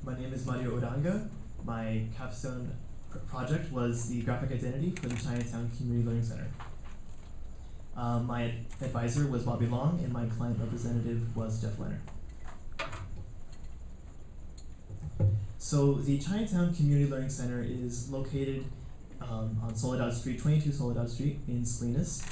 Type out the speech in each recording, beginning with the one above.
My name is Mario Uranga. My capstone project was the graphic identity for the Chinatown Community Learning Center. My advisor was Bobby Long, and my client representative was Jeff Leonard. So the Chinatown Community Learning Center is located on Soledad Street, 22 Soledad Street in Salinas.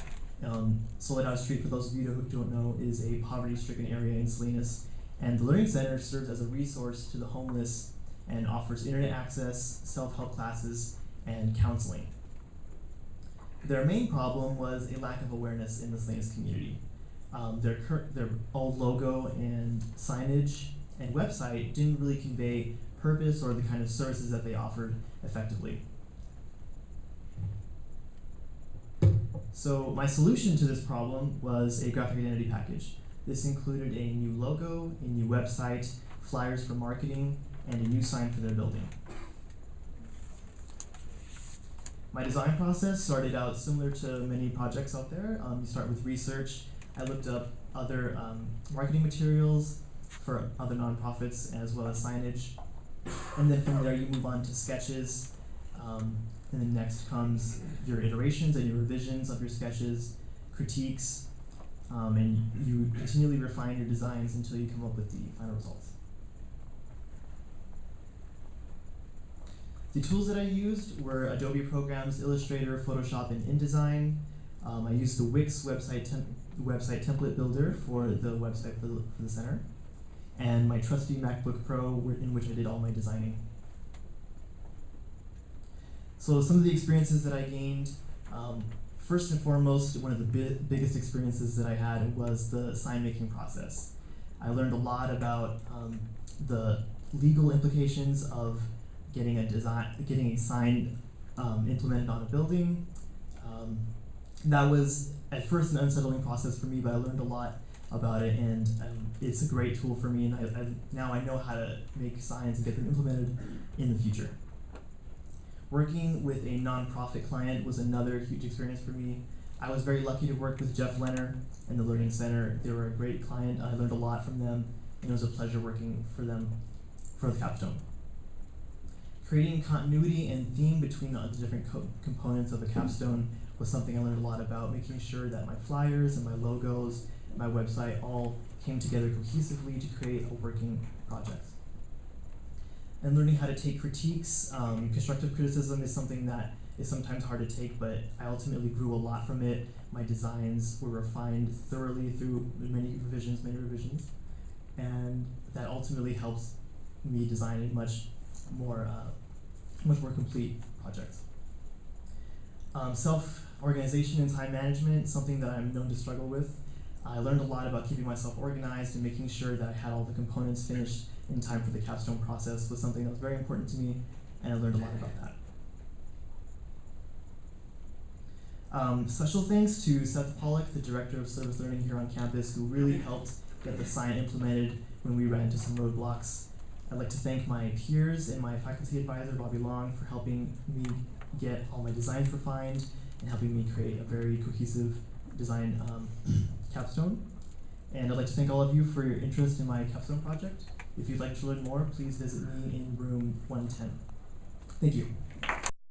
Soledad Street, for those of you who don't know, is a poverty-stricken area in Salinas, and the Learning Center serves as a resource to the homeless and offers internet access, self-help classes, and counseling. Their main problem was a lack of awareness in the Salinas community. Their old logo and signage and website didn't really convey purpose or the kind of services that they offered effectively. So my solution to this problem was a graphic identity package. This included a new logo, a new website, flyers for marketing, and a new sign for their building. My design process started out similar to many projects out there. You start with research. I looked up other marketing materials for other nonprofits as well as signage. And then from there you move on to sketches. And then next comes your iterations and your revisions of your sketches, critiques, and you continually refine your designs until you come up with the final results. The tools that I used were Adobe programs, Illustrator, Photoshop, and InDesign. I used the Wix website template builder for the website for the center, and my trusty MacBook Pro in which I did all my designing. So some of the experiences that I gained, first and foremost, one of the biggest experiences that I had was the sign making process. I learned a lot about the legal implications of getting a sign implemented on a building. That was at first an unsettling process for me, but I learned a lot about it, and it's a great tool for me, and now I know how to make signs and get them implemented in the future. Working with a nonprofit client was another huge experience for me. I was very lucky to work with Jeff Leonard and the Learning Center. They were a great client. I learned a lot from them, and it was a pleasure working for them for the capstone. Creating continuity and theme between the different components of the capstone was something I learned a lot about, making sure that my flyers and my logos, and my website all came together cohesively to create a working project. And learning how to take critiques. Constructive criticism is something that is sometimes hard to take, but I ultimately grew a lot from it. My designs were refined thoroughly through many revisions, and that ultimately helps me design a much more complete project. Self-organization and time management, something that I'm known to struggle with. I learned a lot about keeping myself organized and making sure that I had all the components finished in time for the capstone process was something that was very important to me, and I learned a lot about that. Special thanks to Seth Pollock, the Director of Service Learning here on campus, who really helped get the sign implemented when we ran into some roadblocks. I'd like to thank my peers and my faculty advisor, Bobby Long, for helping me get all my designs refined and helping me create a very cohesive design capstone. And I'd like to thank all of you for your interest in my capstone project. If you'd like to learn more, please visit me in room 110. Thank you.